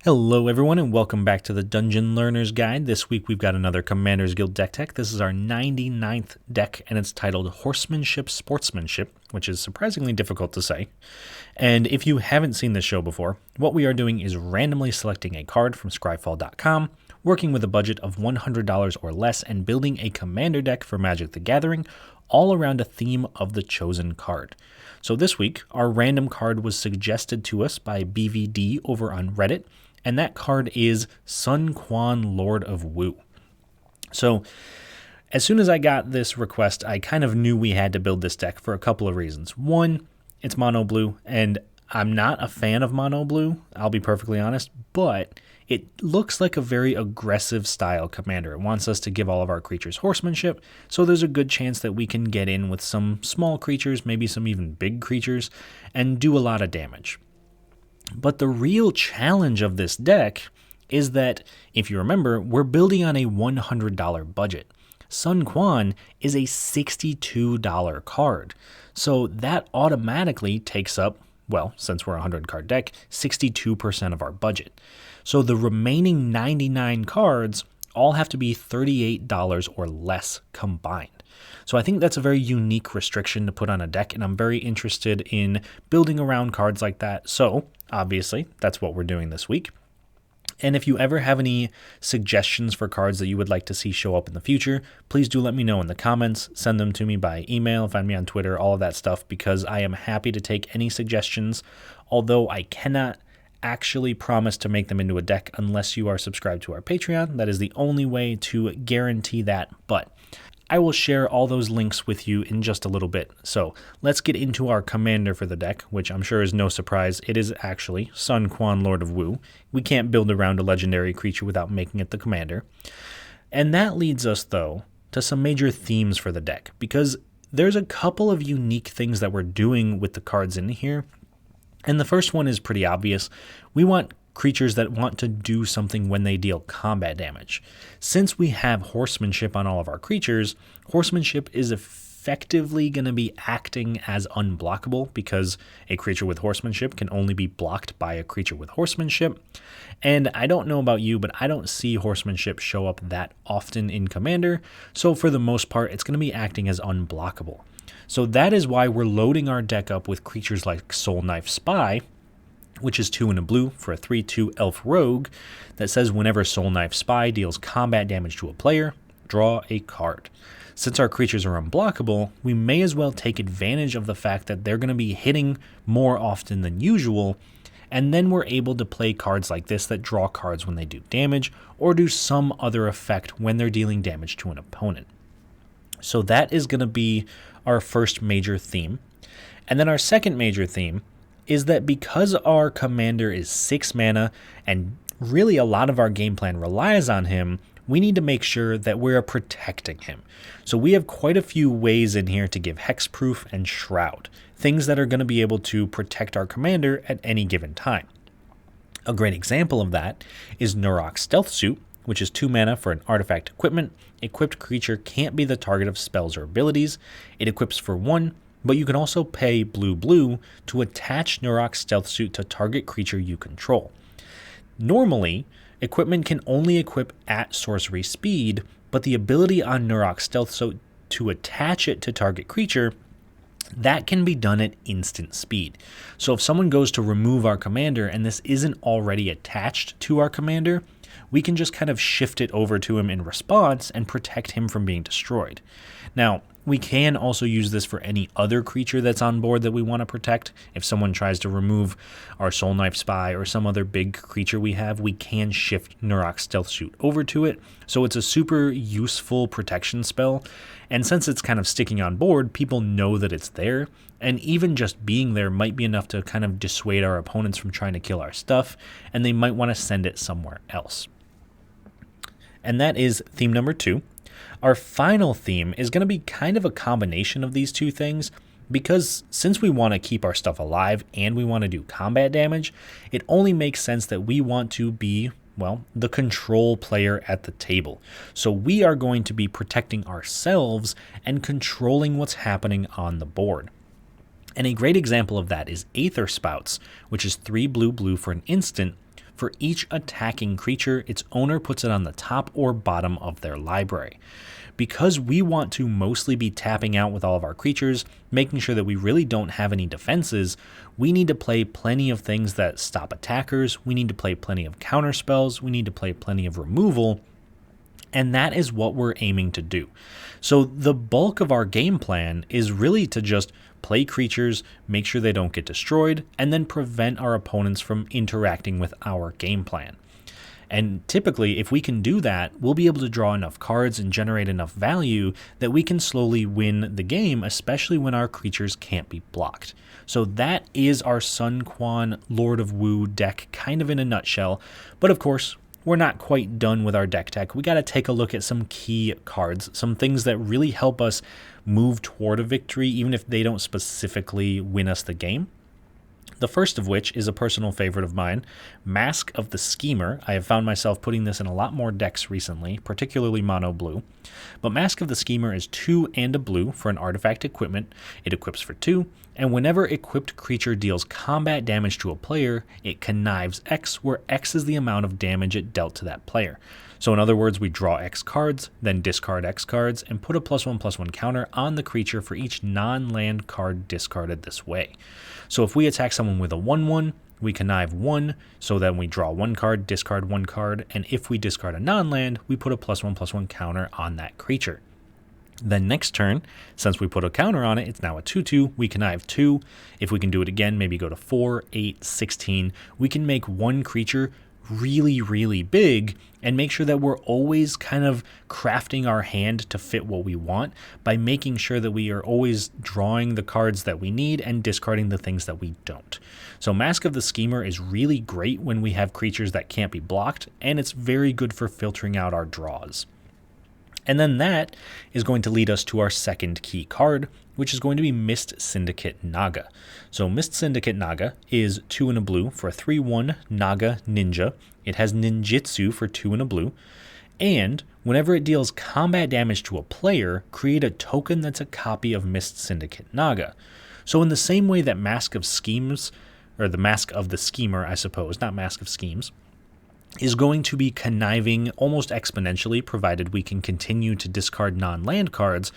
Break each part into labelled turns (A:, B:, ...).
A: Hello everyone and welcome back to the Dungeon Learner's Guide. This week we've got another Commander's Guild deck tech. This is our 99th deck and it's titled Horsemanship Sportsmanship, which is surprisingly difficult to say. And if you haven't seen this show before, what we are doing is randomly selecting a card from scryfall.com, working with a budget of $100 or less, and building a commander deck for Magic the Gathering, all around a theme of the chosen card. So this week, our random card was suggested to us by BVD over on Reddit, and that card is Sun Quan, Lord of Wu. So as soon as I got this request, I kind of knew we had to build this deck for a couple of reasons. One, it's mono blue, and I'm not a fan of mono blue, I'll be perfectly honest, but it looks like a very aggressive style commander. It wants us to give all of our creatures horsemanship, so there's a good chance that we can get in with some small creatures, maybe some even big creatures, and do a lot of damage. But the real challenge of this deck is that, if you remember, we're building on a $100 budget. Sun Quan is a $62 card, so that automatically takes up, well, since we're a 100 card deck, 62% of our budget. So the remaining 99 cards all have to be $38 or less combined. So I think that's a very unique restriction to put on a deck, and I'm very interested in building around cards like that. So obviously, that's what we're doing this week. And if you ever have any suggestions for cards that you would like to see show up in the future, please do let me know in the comments. Send them to me by email, find me on Twitter, all of that stuff, because I am happy to take any suggestions, although I cannot actually promise to make them into a deck unless you are subscribed to our Patreon. That is the only way to guarantee that, but I will share all those links with you in just a little bit. So let's get into our commander for the deck, which I'm sure is no surprise. It is actually Sun Quan, Lord of Wu. We can't build around a legendary creature without making it the commander. And that leads us, though, to some major themes for the deck, because there's a couple of unique things that we're doing with the cards in here. And the first one is pretty obvious. We want creatures that want to do something when they deal combat damage. Since we have horsemanship on all of our creatures, horsemanship is effectively going to be acting as unblockable, because a creature with horsemanship can only be blocked by a creature with horsemanship. And I don't know about you, but I don't see horsemanship show up that often in Commander, so for the most part, it's going to be acting as unblockable. So that is why we're loading our deck up with creatures like Soul Knife Spy, which is 2 and a blue for a 3/2 elf rogue that says whenever Soul Knife Spy deals combat damage to a player, draw a card. Since our creatures are unblockable, we may as well take advantage of the fact that they're going to be hitting more often than usual, and then we're able to play cards like this that draw cards when they do damage, or do some other effect when they're dealing damage to an opponent. So that is going to be our first major theme. And then our second major theme is that because our commander is 6 mana and really a lot of our game plan relies on him, we need to make sure that we're protecting him. So we have quite a few ways in here to give hexproof and shroud, things that are going to be able to protect our commander at any given time. A great example of that is Nurok Stealth Suit, which is 2 mana for an artifact equipment. Equipped creature can't be the target of spells or abilities. It equips for 1, but you can also pay blue to attach Nurok Stealth Suit to target creature you control. Normally, equipment can only equip at sorcery speed, but the ability on Nurok Stealth Suit to attach it to target creature, that can be done at instant speed. So if someone goes to remove our commander and this isn't already attached to our commander, we can just kind of shift it over to him in response and protect him from being destroyed. Now, we can also use this for any other creature that's on board that we want to protect. If someone tries to remove our Soul Knife Spy or some other big creature we have, we can shift Nurok Stealth Suit over to it. So it's a super useful protection spell. And since it's kind of sticking on board, people know that it's there. And even just being there might be enough to kind of dissuade our opponents from trying to kill our stuff, and they might want to send it somewhere else. And that is theme number 2. Our final theme is going to be kind of a combination of these two things, because since we want to keep our stuff alive and we want to do combat damage, it only makes sense that we want to be, well, the control player at the table. So we are going to be protecting ourselves and controlling what's happening on the board. And a great example of that is Aether Spouts, which is 3 blue for an instant For each attacking creature, its owner puts it on the top or bottom of their library. Because we want to mostly be tapping out with all of our creatures, making sure that we really don't have any defenses, we need to play plenty of things that stop attackers, we need to play plenty of counter spells, we need to play plenty of removal, and that is what we're aiming to do. So the bulk of our game plan is really to just play creatures, make sure they don't get destroyed, and then prevent our opponents from interacting with our game plan. And typically, if we can do that, we'll be able to draw enough cards and generate enough value that we can slowly win the game, especially when our creatures can't be blocked. So that is our Sun Quan Lord of Wu deck, kind of in a nutshell. But of course, we're not quite done with our deck tech. We got to take a look at some key cards, some things that really help us move toward a victory, even if they don't specifically win us the game. The first of which is a personal favorite of mine, Mask of the Schemer. I have found myself putting this in a lot more decks recently, particularly mono blue. But Mask of the Schemer is 2 and a blue for an artifact equipment. It equips for 2, and whenever equipped creature deals combat damage to a player, it connives X, where X is the amount of damage it dealt to that player. So in other words, we draw X cards, then discard X cards, and put a +1/+1 counter on the creature for each non-land card discarded this way. So if we attack someone with a 1/1, we connive 1, so then we draw 1 card, discard 1 card, and if we discard a non-land, we put a +1/+1 counter on that creature. Then next turn, since we put a counter on it, it's now a 2/2, we connive 2. If we can do it again, maybe go to 4, 8, 16, we can make one creature really, really big and make sure that we're always kind of crafting our hand to fit what we want by making sure that we are always drawing the cards that we need and discarding the things that we don't. So Mask of the Schemer is really great when we have creatures that can't be blocked, and it's very good for filtering out our draws. And then that is going to lead us to our second key card, which is going to be Mist Syndicate Naga. So Mist Syndicate Naga is 2 and a blue for a 3/1 Naga Ninja. It has Ninjutsu for 2 and a blue. And whenever it deals combat damage to a player, create a token that's a copy of Mist Syndicate Naga. So in the same way that Mask of Schemes, or the Mask of the Schemer, I suppose, not Mask of Schemes, is going to be conniving almost exponentially, provided we can continue to discard non-land cards,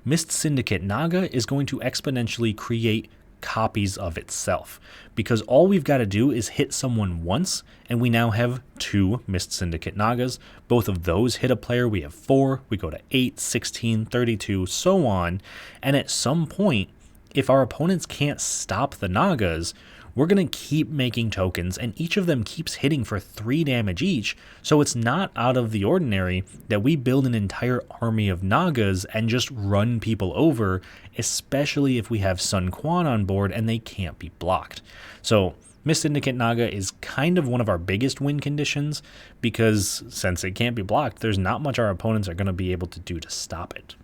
A: Mist Syndicate Naga is going to exponentially create copies of itself, because all we've got to do is hit someone once, and we now have 2 Mist Syndicate Nagas. Both of those hit a player, we have 4, we go to 8, 16, 32, so on, and at some point, if our opponents can't stop the Nagas, we're going to keep making tokens, and each of them keeps hitting for 3 damage each, so it's not out of the ordinary that we build an entire army of Nagas and just run people over, especially if we have Sun Quan on board and they can't be blocked. So Mist Syndicate Naga is kind of one of our biggest win conditions, because since it can't be blocked, there's not much our opponents are going to be able to do to stop it.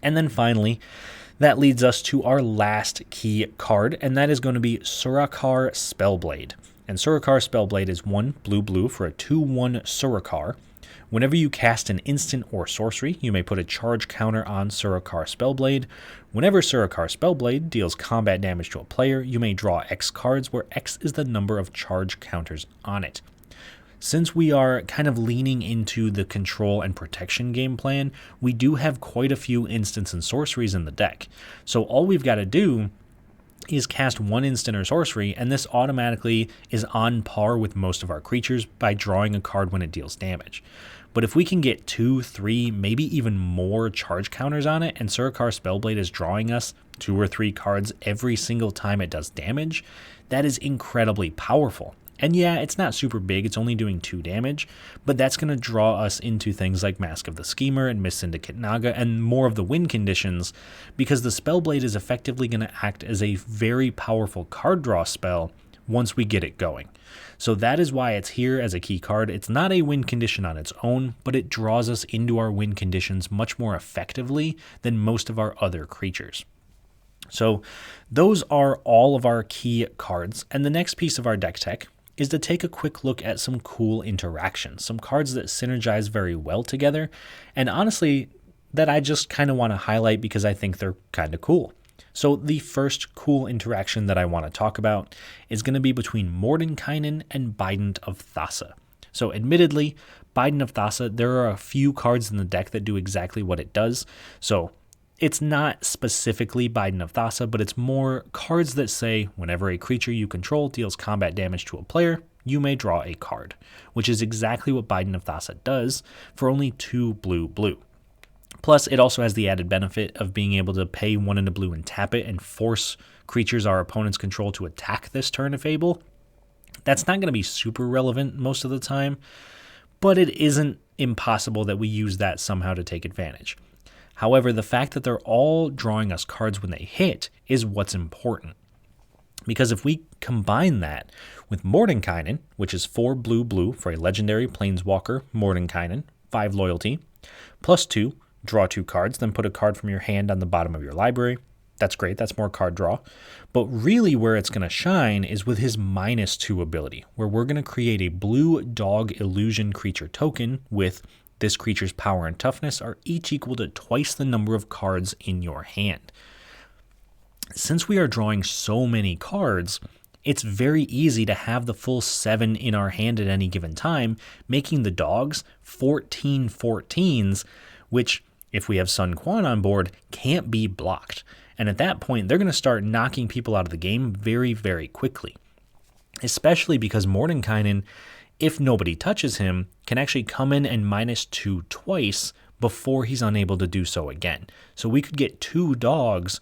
A: And then finally, that leads us to our last key card, and that is going to be Surakar Spellblade. And Surakar Spellblade is 1 blue for a 2/1 Surakar. Whenever you cast an instant or sorcery, you may put a charge counter on Surakar Spellblade. Whenever Surakar Spellblade deals combat damage to a player, you may draw X cards, where X is the number of charge counters on it. Since we are kind of leaning into the control and protection game plan, we do have quite a few instants and sorceries in the deck. So all we've got to do is cast 1 instant or sorcery, and this automatically is on par with most of our creatures by drawing a card when it deals damage. But if we can get 2, 3, maybe even more charge counters on it, and Surakar Spellblade is drawing us 2 or 3 cards every single time it does damage, that is incredibly powerful. And yeah, it's not super big, it's only doing 2 damage, but that's going to draw us into things like Mask of the Schemer and Mist Syndicate Naga and more of the win conditions, because the Spellblade is effectively going to act as a very powerful card draw spell once we get it going. So that is why it's here as a key card. It's not a win condition on its own, but it draws us into our win conditions much more effectively than most of our other creatures. So those are all of our key cards, and the next piece of our deck tech is to take a quick look at some cool interactions, some cards that synergize very well together, and honestly, that I just kind of want to highlight because I think they're kind of cool. So the first cool interaction that I want to talk about is going to be between Mordenkainen and Bident of Thassa. So admittedly, Bident of Thassa, there are a few cards in the deck that do exactly what it does. So it's not specifically Bident of Thassa, but it's more cards that say whenever a creature you control deals combat damage to a player, you may draw a card, which is exactly what Bident of Thassa does for only 2 blue. Plus, it also has the added benefit of being able to pay 1 and a blue and tap it and force creatures our opponents control to attack this turn if able. That's not going to be super relevant most of the time, but it isn't impossible that we use that somehow to take advantage. However, the fact that they're all drawing us cards when they hit is what's important. Because if we combine that with Mordenkainen, which is 4 blue for a legendary planeswalker, Mordenkainen, 5 loyalty, plus 2, draw 2 cards, then put a card from your hand on the bottom of your library. That's great, that's more card draw. But really where it's going to shine is with his -2 ability, where we're going to create a blue dog illusion creature token with this creature's power and toughness are each equal to twice the number of cards in your hand. Since we are drawing so many cards, it's very easy to have the full 7 in our hand at any given time, making the dogs 14 14s, which, if we have Sun Quan on board, can't be blocked. And at that point, they're going to start knocking people out of the game very, very quickly. Especially because Mordenkainen, if nobody touches him, can actually come in and -2 twice before he's unable to do so again. So we could get 2 dogs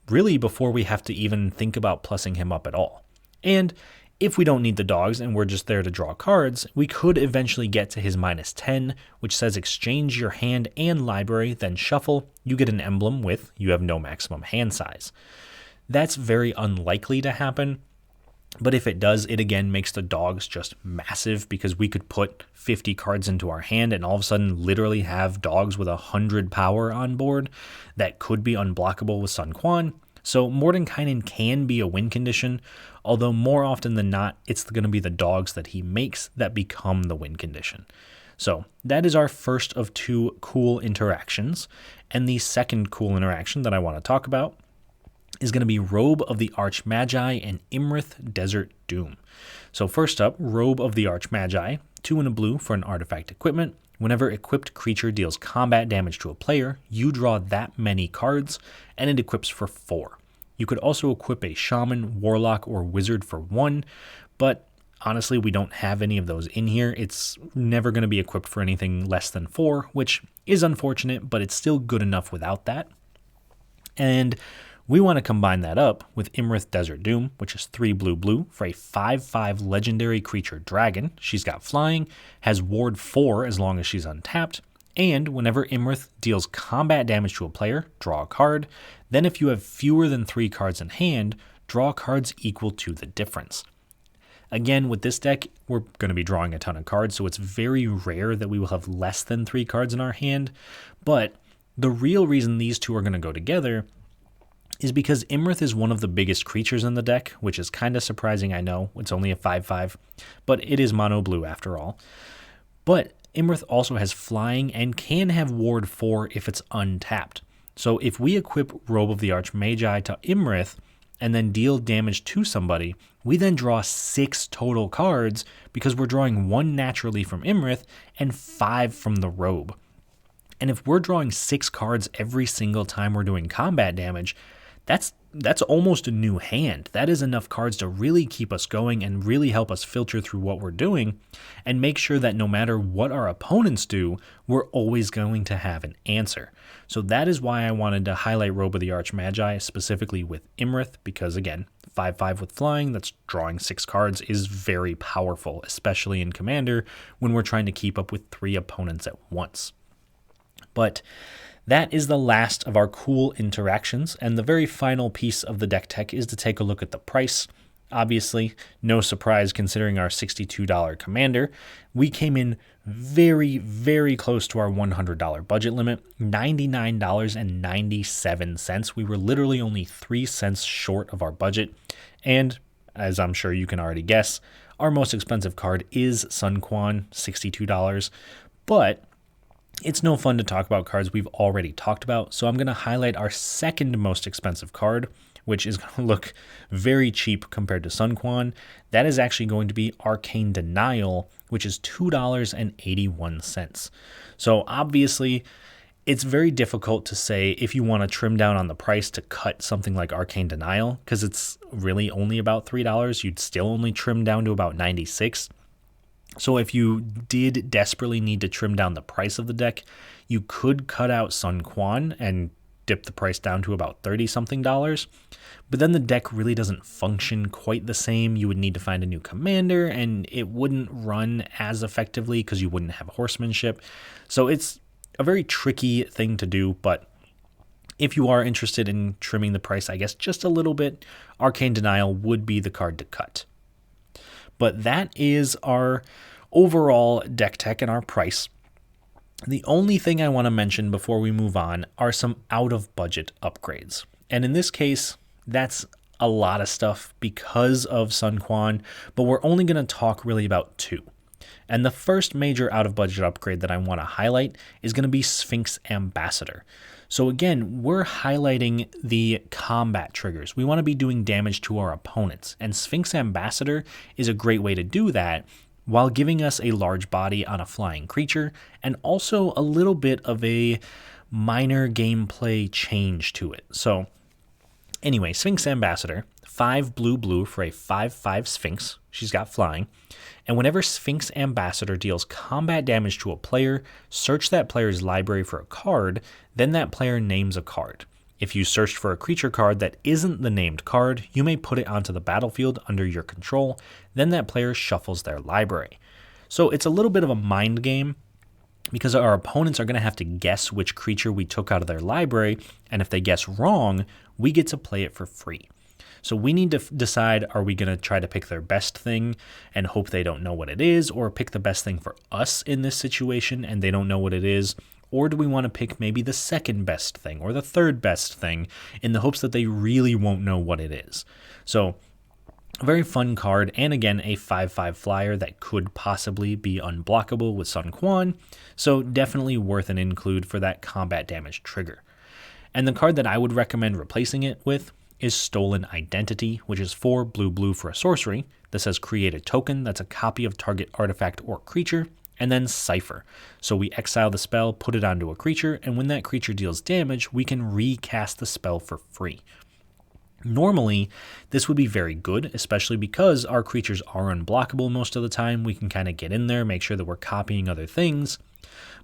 A: really before we have to even think about plussing him up at all. And if we don't need the dogs and we're just there to draw cards, we could eventually get to his -10, which says exchange your hand and library, then shuffle. You get an emblem with you have no maximum hand size. That's very unlikely to happen, but if it does, it again makes the dogs just massive because we could put 50 cards into our hand and all of a sudden literally have dogs with 100 power on board that could be unblockable with Sun Quan. So Mordenkainen can be a win condition, although more often than not, it's going to be the dogs that he makes that become the win condition. So that is our first of 2 cool interactions. And the second cool interaction that I want to talk about is going to be Robe of the Archmagi and Imrith Desert Doom. So first up, Robe of the Archmagi, 2 and a blue for an artifact equipment. Whenever equipped creature deals combat damage to a player, you draw that many cards, and it equips for 4. You could also equip a Shaman, Warlock, or Wizard for 1, but honestly, we don't have any of those in here. It's never going to be equipped for anything less than 4, which is unfortunate, but it's still good enough without that. And we want to combine that up with Imrith Desert Doom, which is 3 blue for a 5/5 legendary creature dragon. She's got flying, has ward 4 as long as she's untapped, and whenever Imrith deals combat damage to a player, draw a card. Then if you have fewer than 3 cards in hand, draw cards equal to the difference. Again, with this deck, we're going to be drawing a ton of cards, so it's very rare that we will have less than 3 cards in our hand, but the real reason these two are going to go together is because Imrith is one of the biggest creatures in the deck, which is kind of surprising, I know. It's only a 5/5, but it is mono blue after all. But Imrith also has flying and can have ward 4 if it's untapped. So if we equip Robe of the Archmagi to Imrith and then deal damage to somebody, we then draw 6 total cards because we're drawing 1 naturally from Imrith and 5 from the Robe. And if we're drawing 6 cards every single time we're doing combat damage, that's almost a new hand. That is enough cards to really keep us going and really help us filter through what we're doing and make sure that no matter what our opponents do, we're always going to have an answer. So that is why I wanted to highlight Robe of the Archmagi specifically with Imrith, because again, 5/5 with flying, that's drawing 6 cards, is very powerful, especially in Commander when we're trying to keep up with 3 opponents at once. But that is the last of our cool interactions, and the very final piece of the deck tech is to take a look at the price. Obviously, no surprise considering our $62 Commander. We came in very, very close to our $100 budget limit, $99.97. We were literally only 3 cents short of our budget, and as I'm sure you can already guess, our most expensive card is Sun Quan, $62, but It's no fun to talk about cards we've already talked about, so I'm going to highlight our second most expensive card, which is going to look very cheap compared to Sun Quan. That is actually going to be Arcane Denial, which is $2.81. So obviously, it's very difficult to say if you want to trim down on the price to cut something like Arcane Denial, because it's really only about $3. You'd still only trim down to about 96. So if you did desperately need to trim down the price of the deck, you could cut out Sun Quan and dip the price down to about 30-something dollars. But then the deck really doesn't function quite the same. You would need to find a new commander, and it wouldn't run as effectively because you wouldn't have horsemanship. So it's a very tricky thing to do, but if you are interested in trimming the price, I guess, just a little bit, Arcane Denial would be the card to cut. But that is our overall deck tech and our price. The only thing I want to mention before we move on are some out-of-budget upgrades. And in this case, that's a lot of stuff because of Sun Quan, but we're only going to talk really about two. And the first major out-of-budget upgrade that I want to highlight is going to be Sphinx Ambassador. So again, we're highlighting the combat triggers. We want to be doing damage to our opponents, and Sphinx Ambassador is a great way to do that while giving us a large body on a flying creature and also a little bit of a minor gameplay change to it. So anyway, Sphinx Ambassador, 5 blue for a 5/5 Sphinx. She's got flying. And whenever Sphinx Ambassador deals combat damage to a player, search that player's library for a card, then that player names a card. If you searched for a creature card that isn't the named card, you may put it onto the battlefield under your control, then that player shuffles their library. So it's a little bit of a mind game, because our opponents are going to have to guess which creature we took out of their library, and if they guess wrong, we get to play it for free. So we need to decide, are we going to try to pick their best thing and hope they don't know what it is, or pick the best thing for us in this situation and they don't know what it is? Or do we want to pick maybe the second best thing or the third best thing in the hopes that they really won't know what it is? So a very fun card, and again, a 5/5 flyer that could possibly be unblockable with Sun Quan, so definitely worth an include for that combat damage trigger. And the card that I would recommend replacing it with is Stolen Identity, which is 4 blue for a sorcery that says create a token that's a copy of target artifact or creature, and then Cipher. So we exile the spell, put it onto a creature, and when that creature deals damage, we can recast the spell for free. Normally, this would be very good, especially because our creatures are unblockable most of the time. We can kind of get in there, make sure that we're copying other things.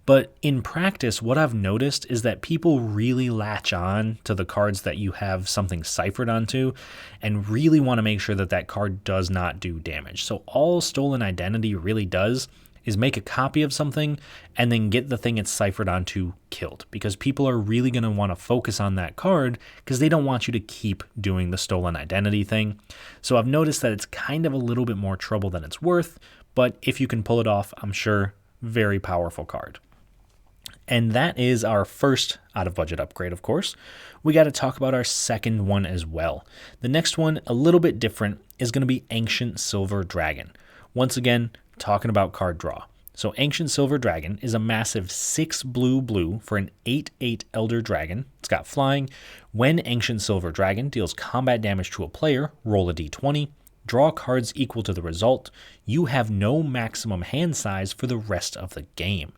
A: But in practice, what I've noticed is that people really latch on to the cards that you have something ciphered onto and really want to make sure that that card does not do damage. So all Stolen Identity really does is make a copy of something and then get the thing it's ciphered onto killed, because people are really going to want to focus on that card because they don't want you to keep doing the Stolen Identity thing. So I've noticed that it's kind of a little bit more trouble than it's worth, but if you can pull it off, I'm sure very powerful card. And that is our first out-of-budget upgrade, of course. We got to talk about our second one as well. The next one, a little bit different, is going to be Ancient Silver Dragon. Once again, talking about card draw. So Ancient Silver Dragon is a massive 6 blue for an 8/8 Elder Dragon. It's got flying. When Ancient Silver Dragon deals combat damage to a player, roll a d20. Draw cards equal to the result. You have no maximum hand size for the rest of the game.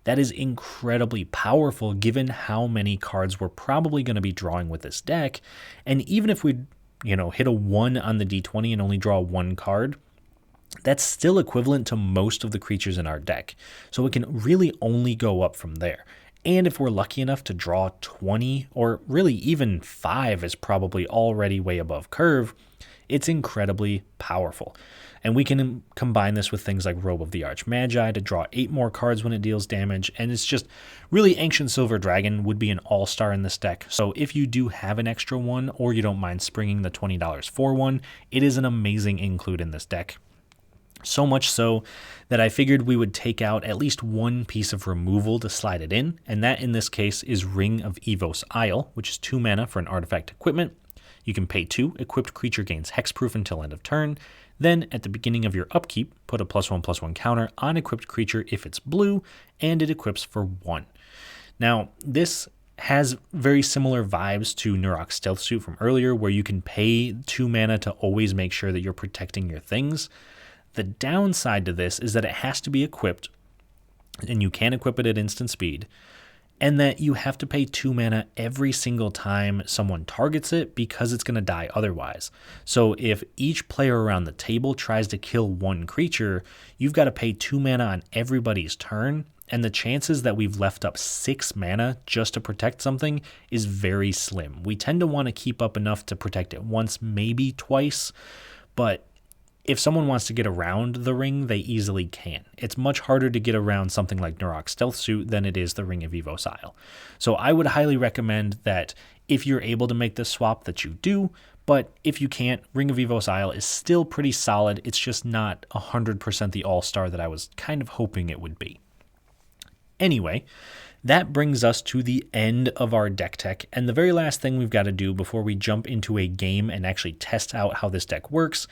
A: That is incredibly powerful given how many cards we're probably going to be drawing with this deck. And even if we, hit a 1 on the d20 and only draw 1 card, that's still equivalent to most of the creatures in our deck. So it can really only go up from there. And if we're lucky enough to draw 20, or really even 5 is probably already way above curve, it's incredibly powerful. And we can combine this with things like Robe of the Archmagi to draw 8 more cards when it deals damage. And it's just really, Ancient Silver Dragon would be an all-star in this deck. So if you do have an extra one, or you don't mind springing the $20 for one, it is an amazing include in this deck. So much so that I figured we would take out at least one piece of removal to slide it in. And that in this case is Ring of Evos Isle, which is 2 mana for an artifact equipment. You can pay 2, equipped creature gains hexproof until end of turn. Then at the beginning of your upkeep, put a +1/+1 counter on equipped creature if it's blue, and it equips for 1. Now, this has very similar vibes to Nurok's Stealth Suit from earlier, where you can pay 2 mana to always make sure that you're protecting your things. The downside to this is that it has to be equipped, and you can equip it at instant speed, and that you have to pay 2 mana every single time someone targets it because it's going to die otherwise. So if each player around the table tries to kill one creature, you've got to pay 2 mana on everybody's turn, and the chances that we've left up 6 mana just to protect something is very slim. We tend to want to keep up enough to protect it once, maybe twice, but if someone wants to get around the ring, they easily can. It's much harder to get around something like Nurok's Stealth Suit than it is the Ring of Evo Isle. So I would highly recommend that if you're able to make this swap that you do, but if you can't, Ring of Evo Isle is still pretty solid. It's just not 100% the all-star that I was kind of hoping it would be. Anyway, that brings us to the end of our deck tech, and the very last thing we've got to do before we jump into a game and actually test out how this deck works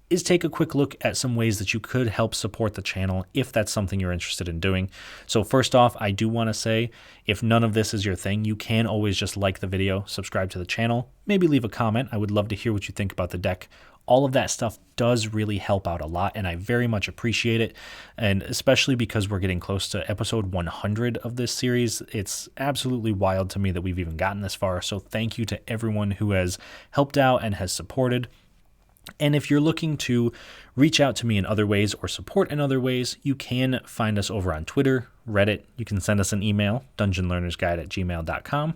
A: is take a quick look at some ways that you could help support the channel if that's something you're interested in doing. So first off, I do want to say, if none of this is your thing, you can always just like the video, subscribe to the channel, maybe leave a comment. I would love to hear what you think about the deck. All of that stuff does really help out a lot, and I very much appreciate it, and especially because we're getting close to episode 100 of this series. It's absolutely wild to me that we've even gotten this far, so thank you to everyone who has helped out and has supported. And if you're looking to reach out to me in other ways or support in other ways, you can find us over on Twitter, Reddit. You can send us an email, dungeonlearnersguide@gmail.com.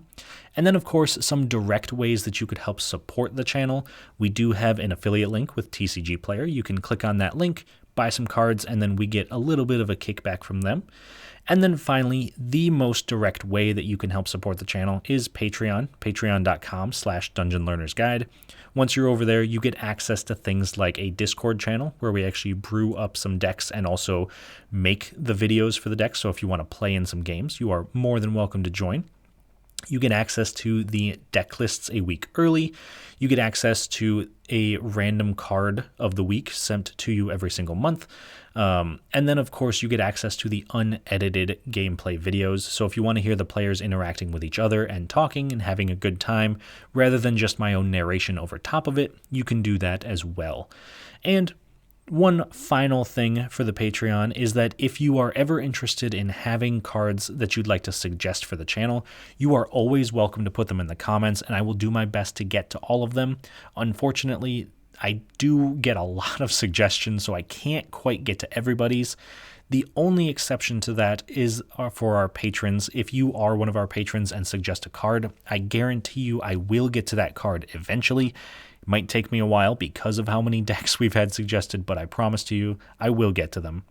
A: And then, of course, some direct ways that you could help support the channel. We do have an affiliate link with TCG Player. You can click on that link, buy some cards, and then we get a little bit of a kickback from them. And then finally, the most direct way that you can help support the channel is Patreon, patreon.com/dungeonlearnersguide. Once you're over there, you get access to things like a Discord channel where we actually brew up some decks and also make the videos for the decks. So if you want to play in some games, you are more than welcome to join. You get access to the deck lists a week early. You get access to a random card of the week sent to you every single month. And then, of course, you get access to the unedited gameplay videos. So if you want to hear the players interacting with each other and talking and having a good time, rather than just my own narration over top of it, you can do that as well. And one final thing for the Patreon is that if you are ever interested in having cards that you'd like to suggest for the channel, you are always welcome to put them in the comments, and I will do my best to get to all of them. Unfortunately, I do get a lot of suggestions, so I can't quite get to everybody's. The only exception to that is for our patrons. If you are one of our patrons and suggest a card, I guarantee you I will get to that card eventually. It might take me a while because of how many decks we've had suggested, but I promise to you I will get to them.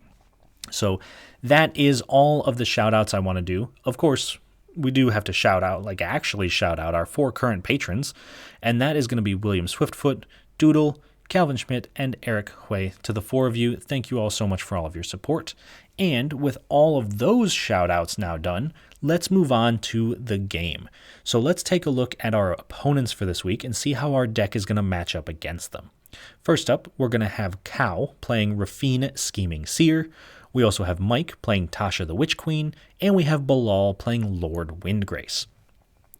A: So that is all of the shout outs I want to do. Of course, we do have to actually shout out our 4 current patrons, and that is going to be William Swiftfoot, Doodle, Calvin Schmidt, and Eric Hui. To the 4 of you, thank you all so much for all of your support. And with all of those shout-outs now done, let's move on to the game. So let's take a look at our opponents for this week and see how our deck is going to match up against them. First up, we're going to have Cow playing Rafine Scheming Seer. We also have Mike playing Tasha the Witch Queen, and we have Bilal playing Lord Windgrace.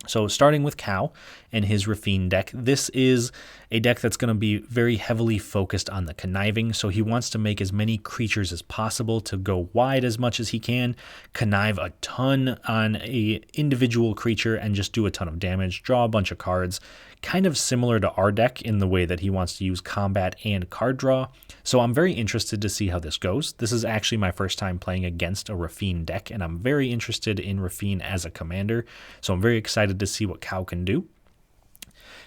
A: So starting with Cow and his Rafine deck, this is a deck that's going to be very heavily focused on the conniving, so he wants to make as many creatures as possible to go wide as much as he can, connive a ton on a individual creature and just do a ton of damage, draw a bunch of cards, kind of similar to our deck in the way that he wants to use combat and card draw. So I'm very interested to see how this goes. This is actually my first time playing against a Rafine deck, and I'm very interested in Rafine as a commander, so I'm very excited to see what Cow can do.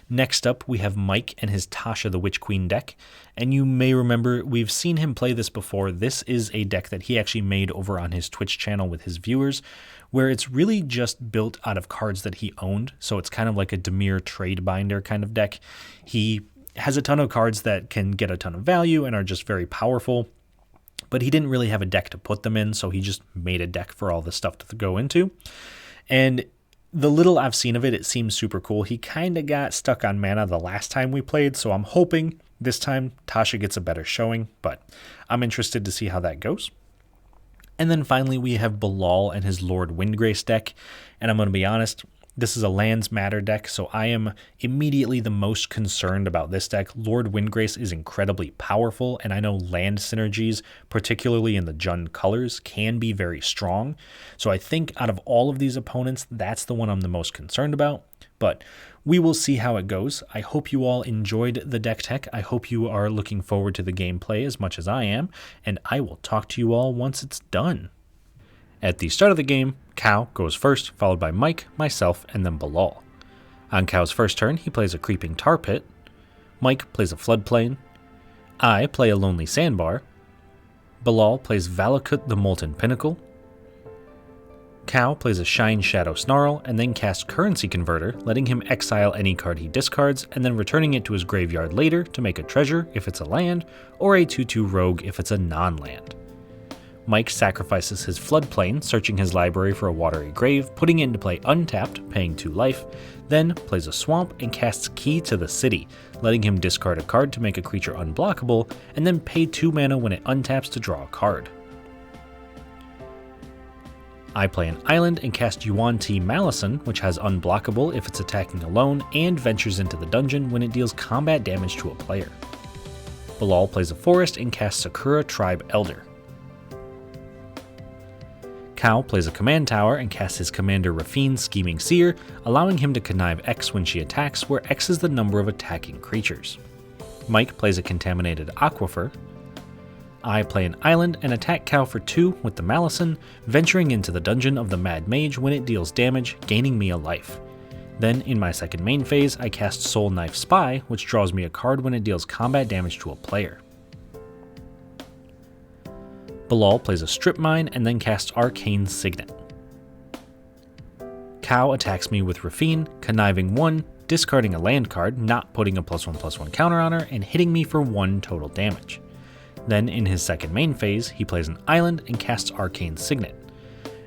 A: Next up, we have Mike and his Tasha the Witch Queen deck, and you may remember we've seen him play this before. This is a deck that he actually made over on his Twitch channel with his viewers, where it's really just built out of cards that he owned, so it's kind of like a Dimir trade binder kind of deck. He has a ton of cards that can get a ton of value and are just very powerful, but he didn't really have a deck to put them in, so he just made a deck for all the stuff to go into. And The little I've seen of it, it seems super cool. He kind of got stuck on mana the last time we played, so I'm hoping this time Tasha gets a better showing, but I'm interested to see how that goes. And then finally we have Bilal and his Lord Windgrace deck, and I'm going to be honest, this is a lands matter deck, so I am immediately the most concerned about this deck. Lord Windgrace is incredibly powerful, and I know land synergies, particularly in the Jund colors, can be very strong. So I think out of all of these opponents, that's the one I'm the most concerned about. But we will see how it goes. I hope you all enjoyed the deck tech. I hope you are looking forward to the gameplay as much as I am, and I will talk to you all once it's done. At the start of the game, Cow goes first, followed by Mike, myself, and then Bilal. On Cow's first turn, he plays a Creeping Tar Pit. Mike plays a Floodplain. I play a Lonely Sandbar. Bilal plays Valakut the Molten Pinnacle. Cow plays a Shine Shadow Snarl and then casts Currency Converter, letting him exile any card he discards and then returning it to his graveyard later to make a treasure if it's a land, or a 2/2 rogue if it's a non-land. Mike sacrifices his Floodplain, searching his library for a Watery Grave, putting it into play untapped, paying 2 life, then plays a Swamp and casts Key to the City, letting him discard a card to make a creature unblockable, and then pay 2 mana when it untaps to draw a card. I play an island and cast Yuan-Ti Malison, which has unblockable if it's attacking alone, and ventures into the dungeon when it deals combat damage to a player. Bilal plays a forest and casts Sakura Tribe Elder. Cow plays a command tower and casts his commander Rafine Scheming Seer, allowing him to connive X when she attacks, where X is the number of attacking creatures. Mike plays a Contaminated Aquifer. I play an island and attack Cow for 2 with the Malison, venturing into the dungeon of the Mad Mage when it deals damage, gaining me a life. Then, in my second main phase, I cast Soul Knife Spy, which draws me a card when it deals combat damage to a player. Bilal plays a Strip Mine and then casts Arcane Signet. Cow attacks me with Rafine, conniving 1, discarding a land card, not putting a +1/+1 counter on her, and hitting me for 1 total damage. Then, in his second main phase, he plays an island and casts Arcane Signet.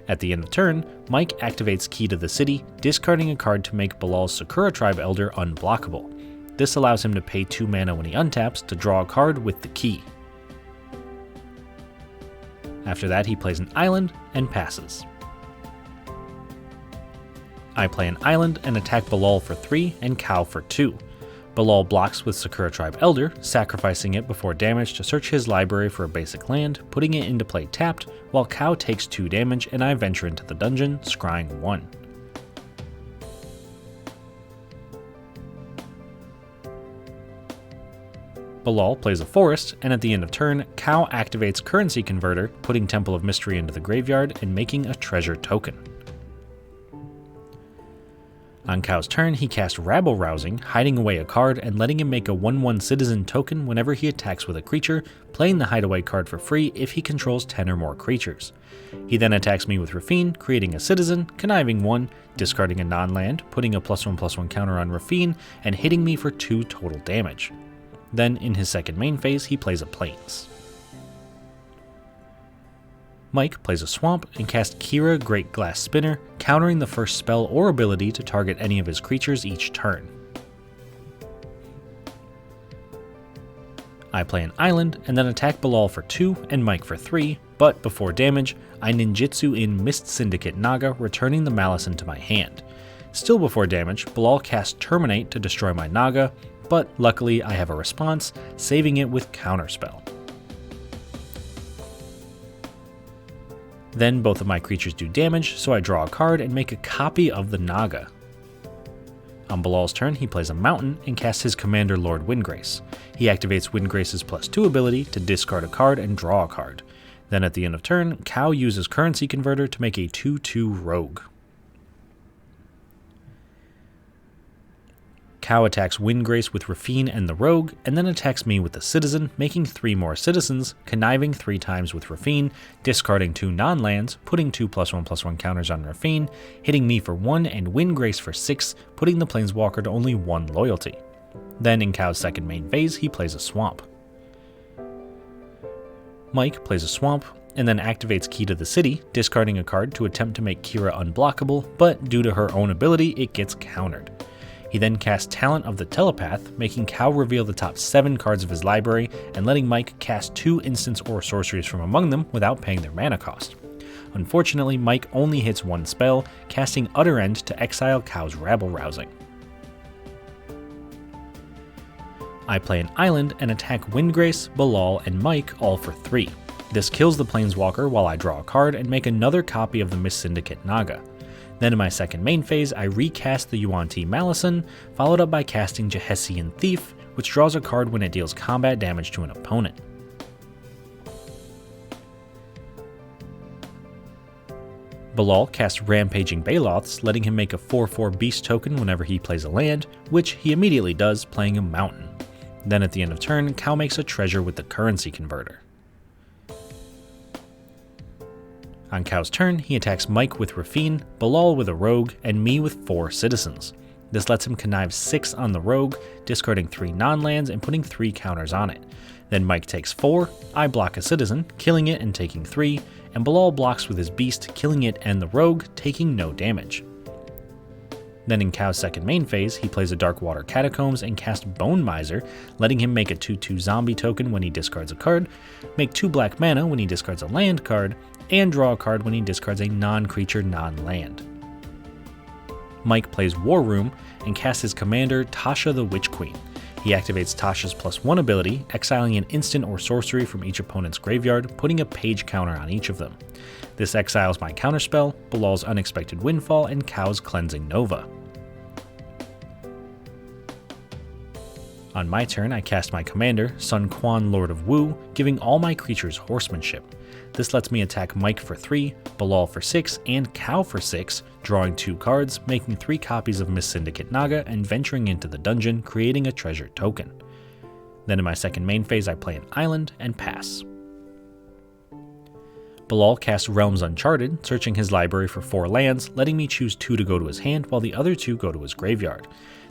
A: At the end of turn, Mike activates Key to the City, discarding a card to make Bilal's Sakura Tribe Elder unblockable. This allows him to pay 2 mana when he untaps to draw a card with the key. After that, he plays an island and passes. I play an island and attack Bilal for 3 and Cow for 2. Bilal blocks with Sakura Tribe Elder, sacrificing it before damage to search his library for a basic land, putting it into play tapped, while Cow takes 2 damage and I venture into the dungeon, scrying 1. Bilal plays a forest, and at the end of turn, Cow activates Currency Converter, putting Temple of Mystery into the graveyard and making a treasure token. On Cow's turn, he casts Rabble Rousing, hiding away a card and letting him make a 1/1 citizen token whenever he attacks with a creature, playing the hideaway card for free if he controls 10 or more creatures. He then attacks me with Rafine, creating a citizen, conniving 1, discarding a non-land, putting a +1/+1 counter on Rafine, and hitting me for 2 total damage. Then, in his second main phase, he plays a Plains. Mike plays a Swamp and casts Kira Great Glass Spinner, countering the first spell or ability to target any of his creatures each turn. I play an island and then attack Bilal for 2 and Mike for 3, but before damage, I ninjutsu in Mist Syndicate Naga, returning the Malison to my hand. Still before damage, Bilal casts Terminate to destroy my Naga, but luckily I have a response, saving it with Counterspell. Then both of my creatures do damage, so I draw a card and make a copy of the Naga. On Bilal's turn, he plays a mountain and casts his commander Lord Windgrace. He activates Windgrace's +2 ability to discard a card and draw a card. Then at the end of turn, Cow uses Currency Converter to make a 2/2 rogue. Cow attacks Windgrace with Rafine and the Rogue, and then attacks me with the Citizen, making 3 more Citizens, conniving 3 times with Rafine, discarding 2 non-lands, putting 2 +1/+1 counters on Rafine, hitting me for 1 and Windgrace for 6, putting the Planeswalker to only 1 loyalty. Then in Cow's second main phase, he plays a Swamp. Mike plays a Swamp, and then activates Key to the City, discarding a card to attempt to make Kira unblockable, but due to her own ability, it gets countered. He then casts Talent of the Telepath, making Cow reveal the top 7 cards of his library and letting Mike cast 2 instants or sorceries from among them without paying their mana cost. Unfortunately, Mike only hits 1 spell, casting Utter End to exile Cow's Rabble Rousing. I play an island and attack Windgrace, Bilal, and Mike all for 3. This kills the Planeswalker while I draw a card and make another copy of the Mist Syndicate Naga. Then in my second main phase, I recast the Yuan-Ti Malison, followed up by casting Jehessian Thief, which draws a card when it deals combat damage to an opponent. Bilal casts Rampaging Baloths, letting him make a 4/4 beast token whenever he plays a land, which he immediately does, playing a mountain. Then at the end of turn, Cow makes a treasure with the currency converter. On Cow's turn, he attacks Mike with Rafine, Bilal with a Rogue, and me with 4 citizens. This lets him connive 6 on the Rogue, discarding 3 non-lands and putting 3 counters on it. Then Mike takes 4, I block a citizen, killing it and taking 3, and Bilal blocks with his Beast, killing it and the Rogue, taking no damage. Then in Cow's second main phase, he plays a Darkwater Catacombs and casts Bone Miser, letting him make a 2/2 zombie token when he discards a card, make 2 black mana when he discards a land card, and draw a card when he discards a non-creature non-land. Mike plays War Room and casts his commander Tasha the Witch Queen. He activates Tasha's +1 ability, exiling an instant or sorcery from each opponent's graveyard, putting a page counter on each of them. This exiles my counterspell, Bilal's Unexpected Windfall, and Cow's Cleansing Nova. On my turn, I cast my commander, Sun Quan, Lord of Wu, giving all my creatures Horsemanship. This lets me attack Mike for 3, Bilal for 6, and Cow for 6, drawing 2 cards, making 3 copies of Mist Syndicate Naga, and venturing into the dungeon, creating a treasure token. Then in my second main phase, I play an island and pass. Bilal casts Realms Uncharted, searching his library for 4 lands, letting me choose 2 to go to his hand while the other 2 go to his graveyard.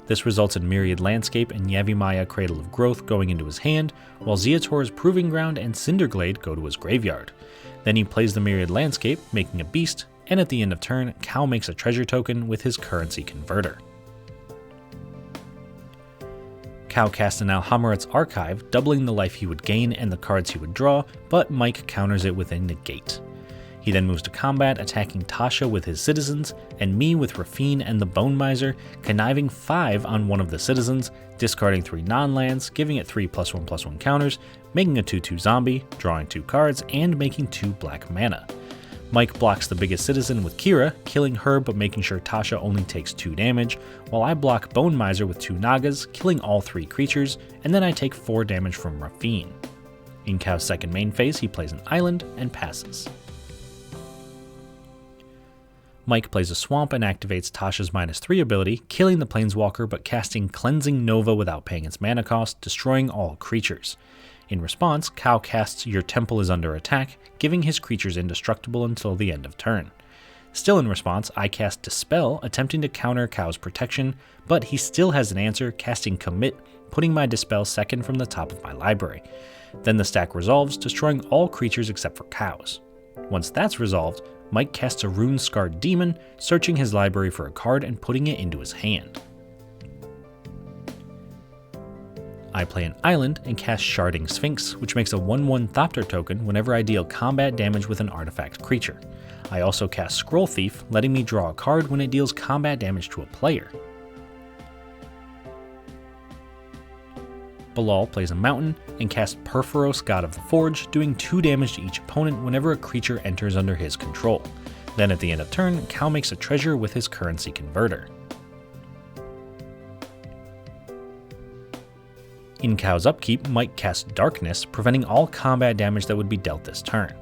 A: This results in Myriad Landscape and Yavimaya Cradle of Growth going into his hand, while Zeator's Proving Ground and Cinderglade go to his graveyard. Then he plays the Myriad Landscape, making a beast, and at the end of turn, Cow makes a treasure token with his currency converter. Cow casts an Alhammaret's Archive, doubling the life he would gain and the cards he would draw, but Mike counters it with a negate. He then moves to combat, attacking Tasha with his citizens, and me with Rafine and the Bone Miser, conniving 5 on one of the citizens, discarding 3 non-lands, giving it 3 +1/+1 counters, making a 2/2 zombie, drawing 2 cards, and making 2 black mana. Mike blocks the biggest citizen with Kira, killing her but making sure Tasha only takes 2 damage, while I block Bone Miser with 2 Nagas, killing all 3 creatures, and then I take 4 damage from Rafine. In Cow's second main phase, he plays an island and passes. Mike plays a swamp and activates Tasha's -3 ability, killing the Planeswalker but casting Cleansing Nova without paying its mana cost, destroying all creatures. In response, Cow casts Your Temple is under attack, giving his creatures indestructible until the end of turn. Still in response, I cast Dispel, attempting to counter Cow's protection, but he still has an answer, casting Commit, putting my Dispel second from the top of my library. Then the stack resolves, destroying all creatures except for Cow's. Once that's resolved, Mike casts a Rune-Scarred Demon, searching his library for a card and putting it into his hand. I play an island and cast Sharding Sphinx, which makes a 1/1 Thopter token whenever I deal combat damage with an artifact creature. I also cast Scroll Thief, letting me draw a card when it deals combat damage to a player. Bilal plays a mountain and casts Perforos, God of the Forge, doing 2 damage to each opponent whenever a creature enters under his control. Then at the end of turn, Cow makes a treasure with his currency converter. In Cow's upkeep, Mike casts Darkness, preventing all combat damage that would be dealt this turn.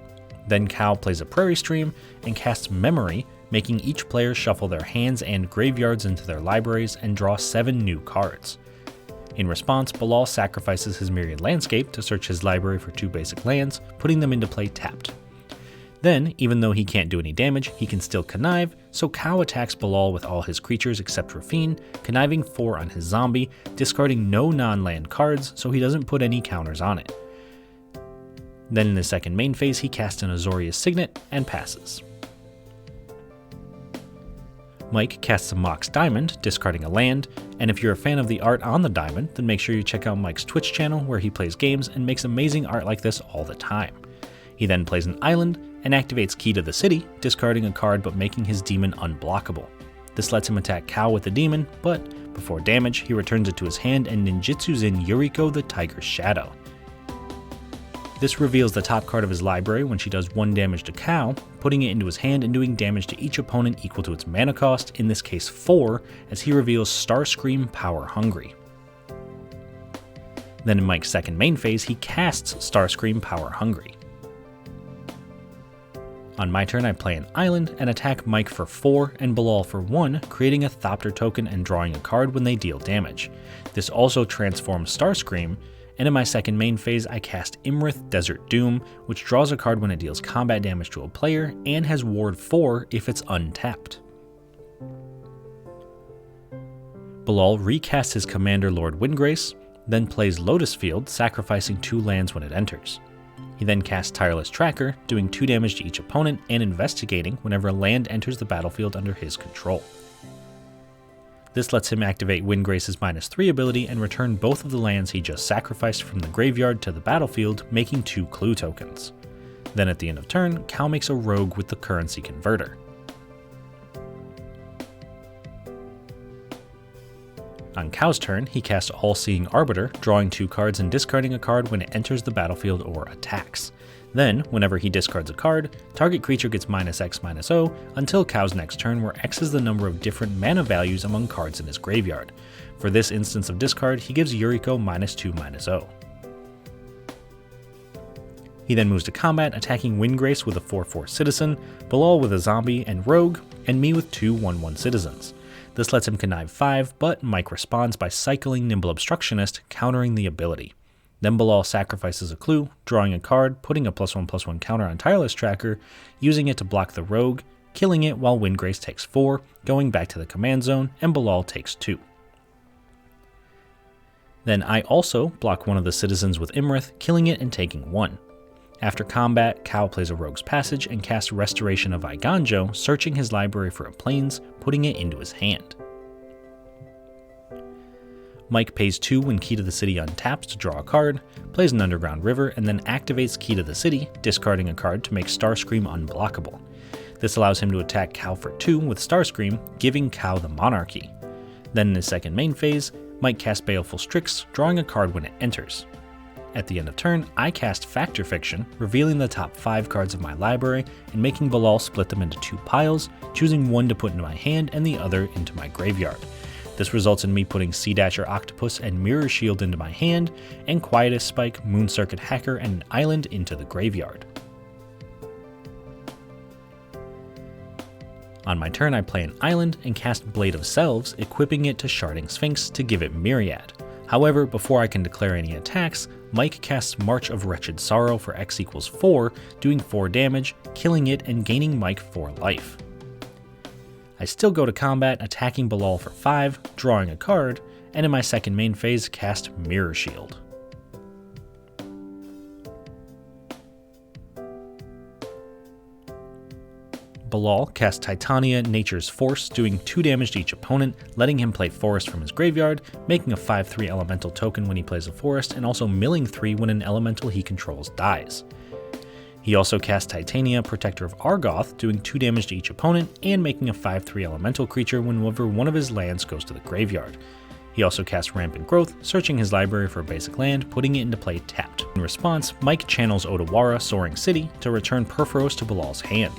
A: Then Cow plays a Prairie Stream and casts Memory, making each player shuffle their hands and graveyards into their libraries and draw 7 new cards. In response, Bilal sacrifices his Myriad Landscape to search his library for 2 basic lands, putting them into play tapped. Then, even though he can't do any damage, he can still connive, so Cow attacks Bilal with all his creatures except Rafine, conniving 4 on his zombie, discarding no non-land cards so he doesn't put any counters on it. Then in his second main phase, he casts an Azorius Signet and passes. Mike casts a Mox Diamond, discarding a land, and if you're a fan of the art on the diamond, then make sure you check out Mike's Twitch channel where he plays games and makes amazing art like this all the time. He then plays an island and activates Key to the City, discarding a card but making his demon unblockable. This lets him attack Cow with the demon, but before damage, he returns it to his hand and ninjutsus in Yuriko the Tiger's Shadow. This reveals the top card of his library when she does 1 damage to Cow, putting it into his hand and doing damage to each opponent equal to its mana cost, in this case 4, as he reveals Starscream Power Hungry. Then in Mike's second main phase, he casts Starscream Power Hungry. On my turn, I play an island and attack Mike for 4 and Bilal for 1, creating a Thopter token and drawing a card when they deal damage. This also transforms Starscream, and in my second main phase, I cast Imrith Desert Doom, which draws a card when it deals combat damage to a player and has Ward 4 if it's untapped. Bilal recasts his commander Lord Windgrace, then plays Lotus Field, sacrificing 2 lands when it enters. He then casts Tireless Tracker, doing 2 damage to each opponent and investigating whenever a land enters the battlefield under his control. This lets him activate Windgrace's -3 ability and return both of the lands he just sacrificed from the graveyard to the battlefield, making 2 clue tokens. Then at the end of turn, Cow makes a rogue with the currency converter. On Cow's turn, he casts All-Seeing Arbiter, drawing 2 cards and discarding a card when it enters the battlefield or attacks. Then, whenever he discards a card, target creature gets -X/-0 until Cow's next turn, where X is the number of different mana values among cards in his graveyard. For this instance of discard, he gives Yuriko -2/-0. He then moves to combat, attacking Windgrace with a 4/4 citizen, Bilal with a zombie and rogue, and me with 2 1/1 citizens. This lets him connive 5, but Mike responds by cycling Nimble Obstructionist, countering the ability. Then Bilal sacrifices a clue, drawing a card, putting a +1/+1 counter on Tireless Tracker, using it to block the rogue, killing it while Windgrace takes 4, going back to the command zone, and Bilal takes 2. Then I also block one of the citizens with Imrith, killing it and taking 1. After combat, Cow plays a Rogue's Passage and casts Restoration of Iganjo, searching his library for a Plains, putting it into his hand. Mike pays 2 when Key to the City untaps to draw a card, plays an Underground River, and then activates Key to the City, discarding a card to make Starscream unblockable. This allows him to attack Cow for 2 with Starscream, giving Cow the Monarchy. Then in his second main phase, Mike casts Baleful Strix, drawing a card when it enters. At the end of turn, I cast Factor Fiction, revealing the top 5 cards of my library and making Bilal split them into 2 piles, choosing one to put into my hand and the other into my graveyard. This results in me putting Sea Dasher Octopus and Mirror Shield into my hand, and Quietus Spike, Moon Circuit Hacker, and an island into the graveyard. On my turn, I play an island and cast Blade of Selves, equipping it to Sharding Sphinx to give it Myriad. However, before I can declare any attacks, Mike casts March of Wretched Sorrow for X=4, doing 4 damage, killing it and gaining Mike 4 life. I still go to combat, attacking Bilal for 5, drawing a card, and in my second main phase cast Mirror Shield. Bilal casts Titania Nature's Force, doing 2 damage to each opponent, letting him play Forest from his graveyard, making a 5/3 elemental token when he plays a forest, and also milling 3 when an elemental he controls dies. He also casts Titania, Protector of Argoth, doing 2 damage to each opponent, and making a 5/3 elemental creature whenever one of his lands goes to the graveyard. He also casts Rampant Growth, searching his library for a basic land, putting it into play tapped. In response, Mike channels Odawara, Soaring City, to return Perforos to Bilal's hand.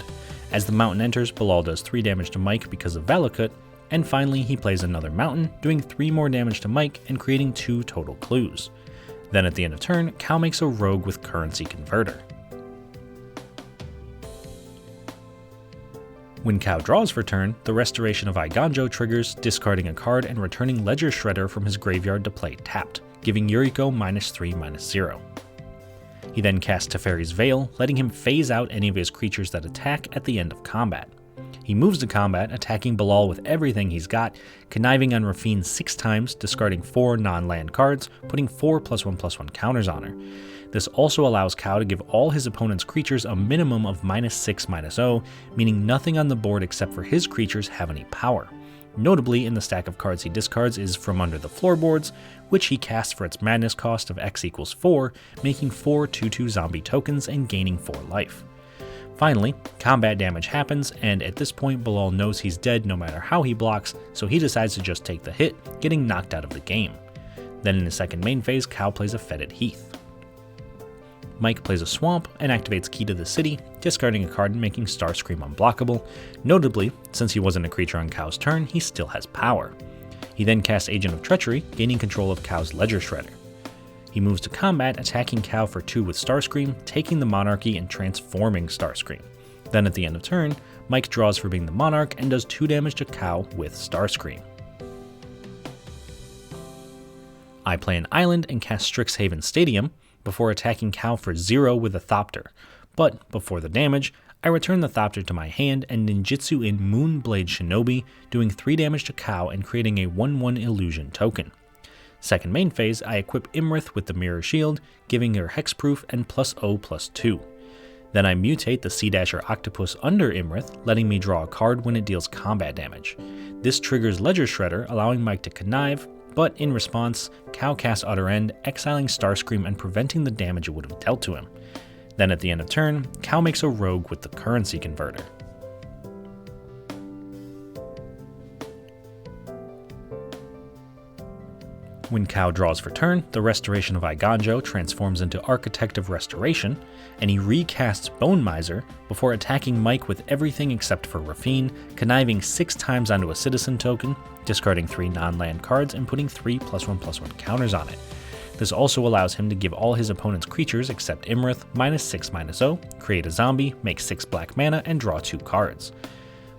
A: As the mountain enters, Bilal does 3 damage to Mike because of Valakut, and finally he plays another mountain, doing 3 more damage to Mike and creating 2 total clues. Then at the end of turn, Cow makes a rogue with Currency Converter. When Cow draws for turn, the Restoration of Iganjo triggers, discarding a card and returning Ledger Shredder from his graveyard to play tapped, giving Yuriko -3/-0. He then casts Teferi's Veil, letting him phase out any of his creatures that attack at the end of combat. He moves to combat, attacking Bilal with everything he's got, conniving on Rafine 6 times, discarding 4 non-land cards, putting 4 +1/+1 counters on her. This also allows Cow to give all his opponent's creatures a minimum of -6/-0, meaning nothing on the board except for his creatures have any power. Notably, in the stack of cards he discards is From Under the Floorboards, which he casts for its madness cost of X equals 4, making 4 2/2 zombie tokens and gaining 4 life. Finally, combat damage happens, and at this point Bilal knows he's dead no matter how he blocks, so he decides to just take the hit, getting knocked out of the game. Then in the second main phase, Cow plays a Fetid Heath. Mike plays a Swamp and activates Key to the City, discarding a card and making Starscream unblockable. Notably, since he wasn't a creature on Cow's turn, he still has power. He then casts Agent of Treachery, gaining control of Cow's Ledger Shredder. He moves to combat, attacking Cow for 2 with Starscream, taking the Monarchy and transforming Starscream. Then at the end of turn, Mike draws for being the Monarch and does 2 damage to Cow with Starscream. I play an Island and cast Strixhaven Stadium, before attacking Cow for 0 with a Thopter, but before the damage, I return the Thopter to my hand and ninjutsu in Moonblade Shinobi, doing 3 damage to Cow and creating a 1/1 illusion token. Second main phase, I equip Imrith with the Mirror Shield, giving her hexproof and +0/+2. Then I mutate the Sea Dasher Octopus under Imrith, letting me draw a card when it deals combat damage. This triggers Ledger Shredder, allowing Mike to connive, but in response, Cow casts Utter End, exiling Starscream and preventing the damage it would have dealt to him. Then at the end of turn, Cow makes a Rogue with the Currency Converter. When Cow draws for turn, the Restoration of Iganjo transforms into Architect of Restoration, and he recasts Bone Miser before attacking Mike with everything except for Rafine, conniving 6 times onto a Citizen token, discarding 3 non-land cards and putting 3 +1/+1 counters on it. This also allows him to give all his opponent's creatures except Imrith -6/-0, create a zombie, make 6 black mana, and draw 2 cards.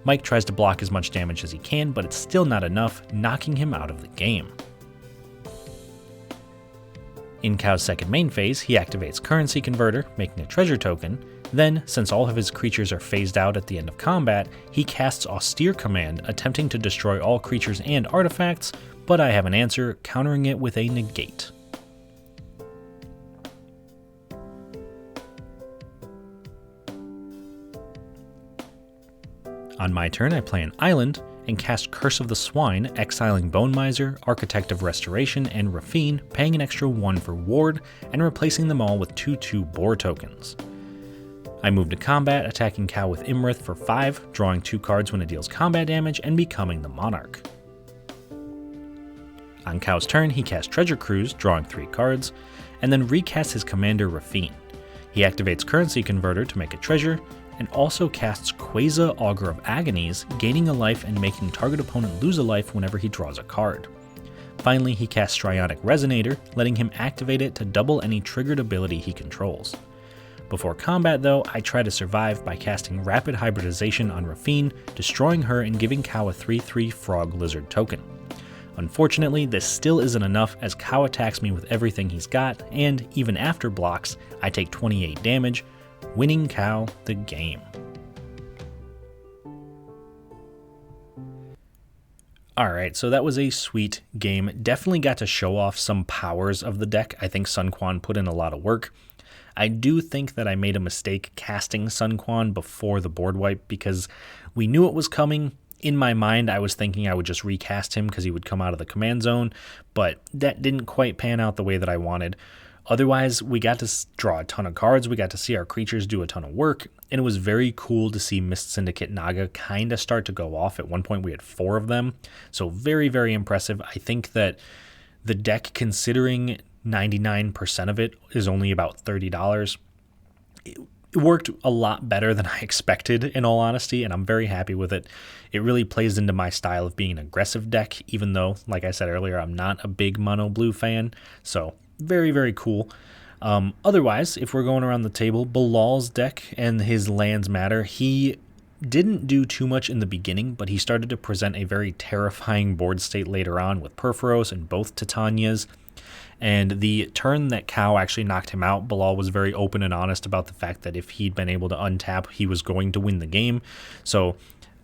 A: Mike tries to block as much damage as he can, but it's still not enough, knocking him out of the game. In Cow's second main phase, he activates Currency Converter, making a treasure token. Then, since all of his creatures are phased out at the end of combat, he casts Austere Command, attempting to destroy all creatures and artifacts, but I have an answer, countering it with a negate. On my turn, I play an Island and cast Curse of the Swine, exiling Bone Miser, Architect of Restoration, and Rafine, paying an extra 1 for Ward, and replacing them all with 2/2 Boar tokens. I move to combat, attacking Cow with Imrith for 5, drawing 2 cards when it deals combat damage, and becoming the Monarch. On Cow's turn, he casts Treasure Cruise, drawing 3 cards, and then recasts his commander Rafine. He activates Currency Converter to make a treasure, and also casts Quasar Augur of Agonies, gaining a life and making target opponent lose a life whenever he draws a card. Finally, he casts Strionic Resonator, letting him activate it to double any triggered ability he controls. Before combat though, I try to survive by casting Rapid Hybridization on Rafine, destroying her and giving Cow a 3/3 Frog Lizard token. Unfortunately, this still isn't enough as Cow attacks me with everything he's got, and even after blocks, I take 28 damage, winning Cow the game. Alright, so that was a sweet game. Definitely got to show off some powers of the deck. I think Sun Quan put in a lot of work. I do think that I made a mistake casting Sun Quan before the board wipe because we knew it was coming. In my mind, I was thinking I would just recast him because he would come out of the command zone, but that didn't quite pan out the way that I wanted. Otherwise, we got to draw a ton of cards, we got to see our creatures do a ton of work, and it was very cool to see Mist Syndicate Naga kind of start to go off. At one point, we had 4 of them, so very, very impressive. I think that the deck, considering 99% of it is only about $30, it worked a lot better than I expected, in all honesty, and I'm very happy with it. It really plays into my style of being an aggressive deck, even though, like I said earlier, I'm not a big mono blue fan, so very, very cool. Otherwise, if we're going around the table, Bilal's deck and his lands matter. He didn't do too much in the beginning, but he started to present a very terrifying board state later on with Perforos and both Titanias. And the turn that Cow actually knocked him out, Bilal was very open and honest about the fact that if he'd been able to untap, he was going to win the game. So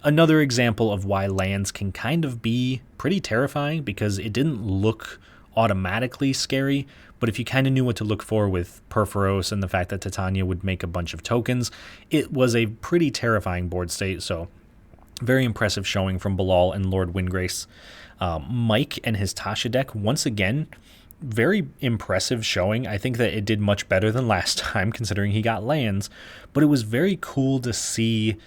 A: another example of why lands can kind of be pretty terrifying because it didn't look automatically scary, but if you kind of knew what to look for with Perforos and the fact that Titania would make a bunch of tokens, it was a pretty terrifying board state. So very impressive showing from Bilal and Lord Windgrace. Mike and his Tasha deck, once again, very impressive showing. I think that it did much better than last time considering he got lands, but it was very cool to see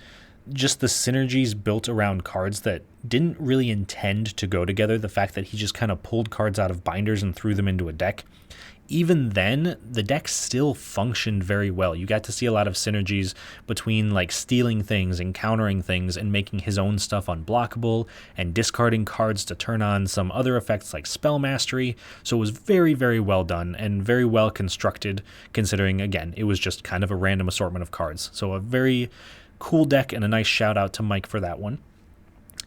A: just the synergies built around cards that didn't really intend to go together. The fact that he just kind of pulled cards out of binders and threw them into a deck. Even then, the deck still functioned very well. You got to see a lot of synergies between like stealing things and countering things and making his own stuff unblockable and discarding cards to turn on some other effects like spell mastery. So it was very, very well done and very well constructed considering, again, it was just kind of a random assortment of cards. So a very cool deck and a nice shout out to Mike for that one.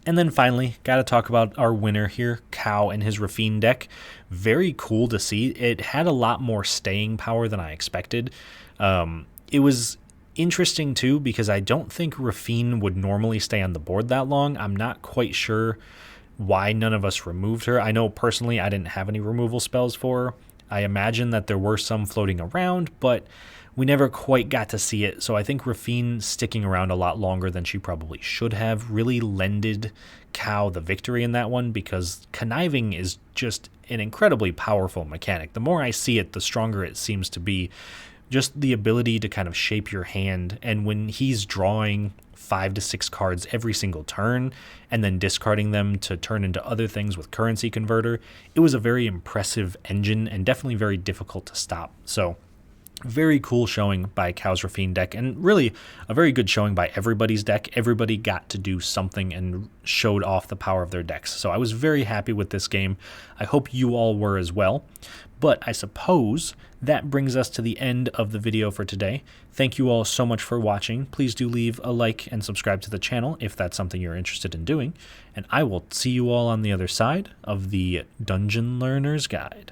A: And then finally, got to talk about our winner here, Cow and his Rafine deck. Very cool to see. It had a lot more staying power than I expected. It was interesting too because I don't think Rafine would normally stay on the board that long. I'm not quite sure why none of us removed her. I know personally I didn't have any removal spells for her. I imagine that there were some floating around, but we never quite got to see it, so I think Rafine sticking around a lot longer than she probably should have really lended Cow the victory in that one, because conniving is just an incredibly powerful mechanic. The more I see it, the stronger it seems to be. Just the ability to kind of shape your hand, and when he's drawing 5 to 6 cards every single turn and then discarding them to turn into other things with currency converter, it was a very impressive engine and definitely very difficult to stop. So very cool showing by Cow's Rafine deck, and really a very good showing by everybody's deck. Everybody got to do something and showed off the power of their decks. So I was very happy with this game. I hope you all were as well. But I suppose that brings us to the end of the video for today. Thank you all so much for watching. Please do leave a like and subscribe to the channel if that's something you're interested in doing. And I will see you all on the other side of the Dungeon Learner's Guide.